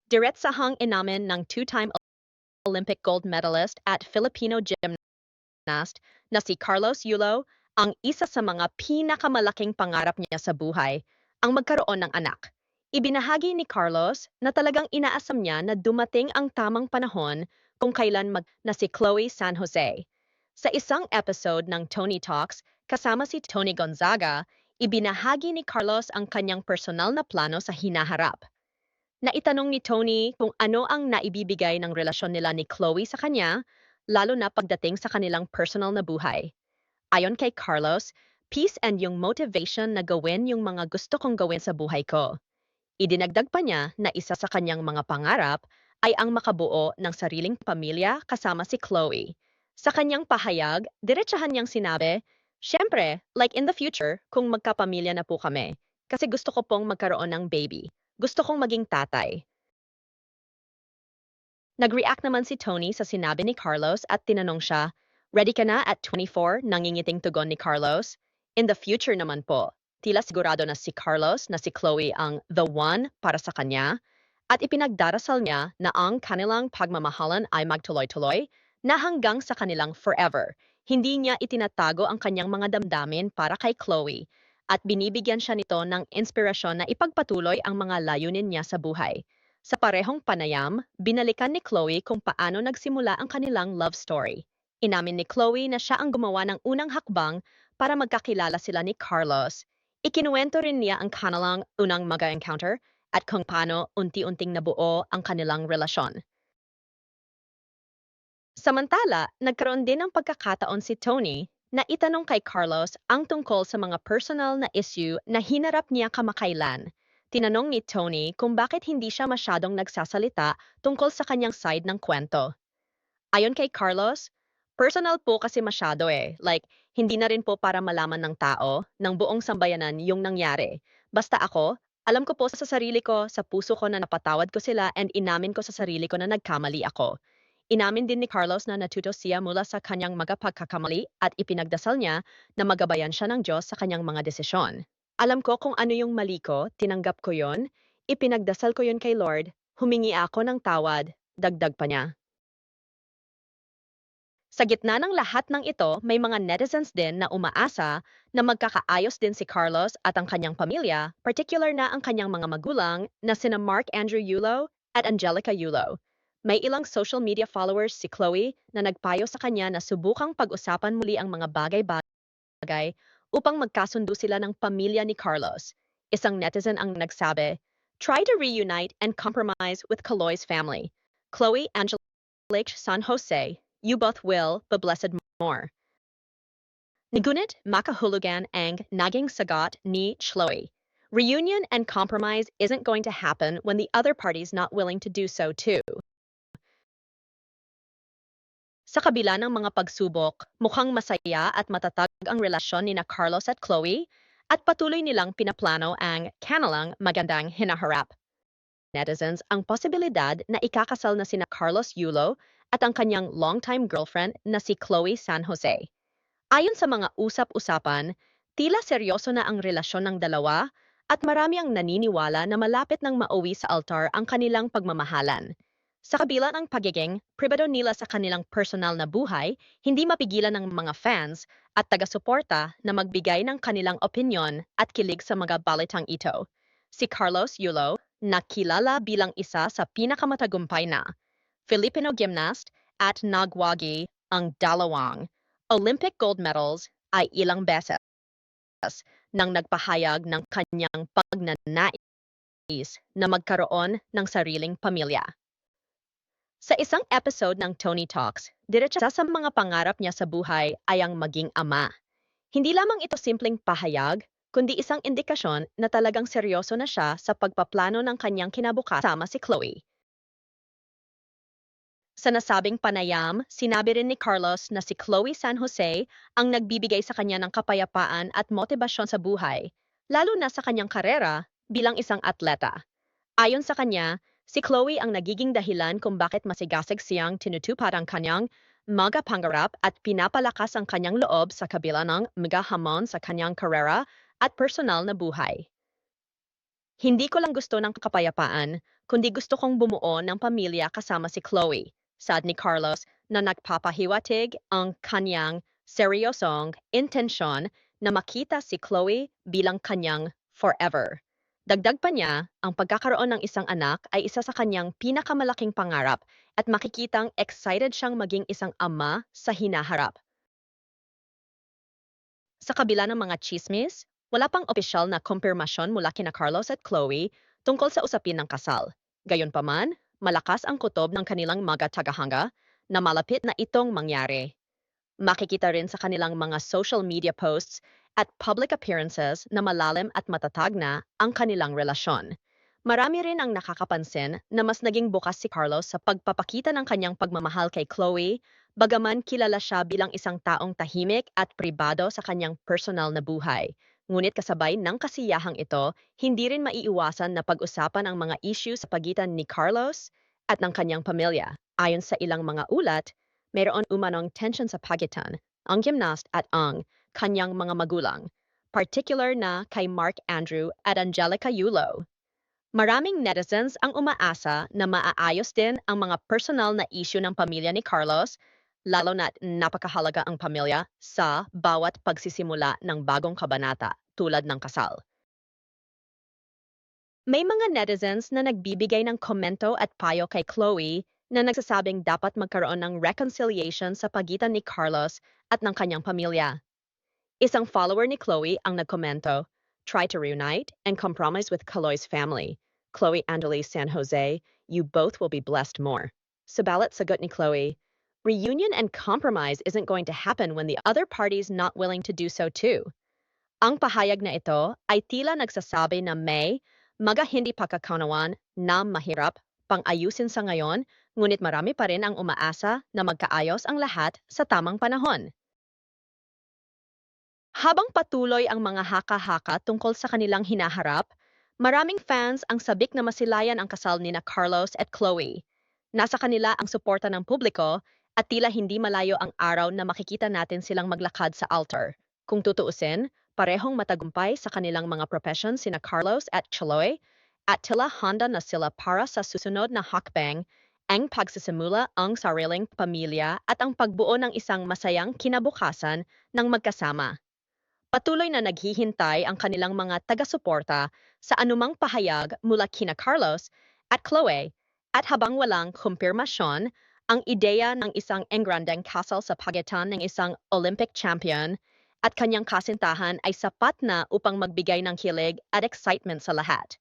diretsahang inamin ng two-time Olympic gold medalist at Filipino gymnast na si Carlos Yulo ang isa sa mga pinakamalaking pangarap niya sa buhay, ang magkaroon ng anak. Ibinahagi ni Carlos na talagang inaasam niya na dumating ang tamang panahon kung kailan na si Chloe San Jose. Sa isang episode ng Tony Talks kasama si Tony Gonzaga, ibinahagi ni Carlos ang kanyang personal na plano sa hinaharap. Naitanong ni Tony kung ano ang naibibigay ng relasyon nila ni Chloe sa kanya, lalo na pagdating sa kanilang personal na buhay. Ayon kay Carlos, peace and yung motivation na gawin yung mga gusto kong gawin sa buhay ko. Idinagdag pa niya na isa sa kanyang mga pangarap ay ang makabuo ng sariling pamilya kasama si Chloe. Sa kanyang pahayag, diretsahan niyang sinabi, "Siyempre, like in the future, kung magkapamilya na po kami, kasi gusto ko pong magkaroon ng baby. Gusto kong maging tatay." Nag-react naman si Tony sa sinabi ni Carlos at tinanong siya, "Ready ka na at 24?" Nangingiting tugon ni Carlos. "In the future naman po." Tila sigurado na si Carlos na si Chloe ang the one para sa kanya at ipinagdarasal niya na ang kanilang pagmamahalan ay magtuloy-tuloy na hanggang sa kanilang forever. Hindi niya itinatago ang kanyang mga damdamin para kay Chloe at binibigyan siya nito ng inspirasyon na ipagpatuloy ang mga layunin niya sa buhay. Sa parehong panayam, binalikan ni Chloe kung paano nagsimula ang kanilang love story. Inamin ni Chloe na siya ang gumawa ng unang hakbang para magkakilala sila ni Carlos. Ikinuwento rin niya ang kanilang unang mag-encounter at kung paano unti-unting nabuo ang kanilang relasyon. Samantala, nagkaroon din ng pagkakataon si Tony na itanong kay Carlos ang tungkol sa mga personal na issue na hinarap niya kamakailan. Tinanong ni Tony kung bakit hindi siya masyadong nagsasalita tungkol sa kanyang side ng kwento. Ayon kay Carlos, personal po kasi masyado eh. Like, hindi na rin po para malaman ng tao, ng buong sambayanan yung nangyari. Basta ako, alam ko po sa sarili ko, sa puso ko na napatawad ko sila and inamin ko sa sarili ko na nagkamali ako. Inamin din ni Carlos na natuto siya mula sa kanyang mga pagkakamali at ipinagdasal niya na magabayan siya ng Diyos sa kanyang mga desisyon. Alam ko kung ano yung mali ko, tinanggap ko yon, ipinagdasal ko yon kay Lord, humingi ako ng tawad, dagdag pa niya. Sa gitna ng lahat ng ito, may mga netizens din na umaasa na magkakaayos din si Carlos at ang kanyang pamilya, particular na ang kanyang mga magulang na sina Mark Andrew Yulo at Angelica Yulo. May ilang social media followers si Chloe na nagpayo sa kanya na subukang pag-usapan muli ang mga bagay-bagay upang magkasundo sila ng pamilya ni Carlos. Isang netizen ang nagsabi, "Try to reunite and compromise with Chloe's family. Chloe, Angelique, San Jose, you both will, be blessed more." Ngunit makahulugan ang naging sagot ni Chloe. Reunion and compromise isn't going to happen when the other party's not willing to do so too. Sa kabila ng mga pagsubok, mukhang masaya at matatag ang relasyon ni na Carlos at Chloe at patuloy nilang pinaplano ang kanilang magandang hinaharap. Netizens ang posibilidad na ikakasal na sina Carlos Yulo at ang kanyang longtime girlfriend na si Chloe San Jose. Ayon sa mga usap-usapan, tila seryoso na ang relasyon ng dalawa at marami ang naniniwala na malapit nang mauwi sa altar ang kanilang pagmamahalan. Sa kabila ng pagiging pribado nila sa kanilang personal na buhay, hindi mapigilan ng mga fans at taga-suporta na magbigay ng kanilang opinyon at kilig sa mga balitang ito. Si Carlos Yulo, na kilala bilang isa sa pinakamatagumpay na Filipino gymnast at nagwagi ang dalawang Olympic gold medals ay ilang beses nang nagpahayag ng kanyang pagnanais na magkaroon ng sariling pamilya. Sa isang episode ng Tony Talks, diretsa sa mga pangarap niya sa buhay ay ang maging ama. Hindi lamang ito simpleng pahayag, kundi isang indikasyon na talagang seryoso na siya sa pagpaplano ng kanyang kinabukasan sama si Chloe. Sa nasabing panayam, sinabi rin ni Carlos na si Chloe San Jose ang nagbibigay sa kanya ng kapayapaan at motibasyon sa buhay, lalo na sa kanyang karera bilang isang atleta. Ayon sa kanya, si Chloe ang nagiging dahilan kung bakit masigasig siyang tinutupad ang kanyang mga pangarap at pinapalakas ang kanyang loob sa kabila ng mga hamon sa kanyang karera at personal na buhay. "Hindi ko lang gusto ng kapayapaan, kundi gusto kong bumuo ng pamilya kasama si Chloe. Saad ni Carlos na nagpapahiwatig ang kanyang seryosong intensyon na makita si Chloe bilang kanyang forever. Dagdag pa niya, ang pagkakaroon ng isang anak ay isa sa kanyang pinakamalaking pangarap at makikitang excited siyang maging isang ama sa hinaharap. Sa kabila ng mga chismis, wala pang opisyal na kumpirmasyon mula kina Carlos at Chloe tungkol sa usapin ng kasal. Gayunpaman, malakas ang kutob ng kanilang mga tagahanga na malapit na itong mangyari. Makikita rin sa kanilang mga social media posts at public appearances na malalim at matatag na ang kanilang relasyon. Marami rin ang nakakapansin na mas naging bukas si Carlos sa pagpapakita ng kanyang pagmamahal kay Chloe, bagaman kilala siya bilang isang taong tahimik at pribado sa kanyang personal na buhay. Ngunit kasabay ng kasiyahang ito, hindi rin maiiwasan na pag-usapan ang mga issue sa pagitan ni Carlos at ng kanyang pamilya. Ayon sa ilang mga ulat, mayroon umanong tension sa pagitan, ang gymnast at ang kanyang mga magulang, particular na kay Mark Andrew at Angelica Yulo. Maraming netizens ang umaasa na maaayos din ang mga personal na issue ng pamilya ni Carlos, lalo na't napakahalaga ang pamilya sa bawat pagsisimula ng bagong kabanata tulad ng kasal. May mga netizens na nagbibigay ng komento at payo kay Chloe na nagsasabing dapat magkaroon ng reconciliation sa pagitan ni Carlos at ng kanyang pamilya. Isang follower ni Chloe ang nagkomento, "Try to reunite and compromise with Chloe's family. Chloe Angeles San Jose, you both will be blessed more." Subalit sagot ni Chloe, "Reunion and compromise isn't going to happen when the other party's not willing to do so too." Ang pahayag na ito ay tila nagsasabi na may mga hindi pagkakaunawan na mahirap pang-ayusin sa ngayon, ngunit marami pa rin ang umaasa na magkaayos ang lahat sa tamang panahon. Habang patuloy ang mga haka-haka tungkol sa kanilang hinaharap, maraming fans ang sabik na masilayan ang kasal nina Carlos at Chloe. Nasa kanila ang suporta ng publiko at tila hindi malayo ang araw na makikita natin silang maglakad sa altar. Kung tutuusin, parehong matagumpay sa kanilang mga profession sina Carlos at Chloe at tila handa na sila para sa susunod na hakbang, ang pagsisimula ang sariling pamilya at ang pagbuo ng isang masayang kinabukasan ng magkasama. Patuloy na naghihintay ang kanilang mga taga-suporta sa anumang pahayag mula kina Carlos at Chloe at habang walang kumpirmasyon, ang ideya ng isang engrandeng kasal sa pagitan ng isang Olympic champion at kanyang kasintahan ay sapat na upang magbigay ng kilig at excitement sa lahat.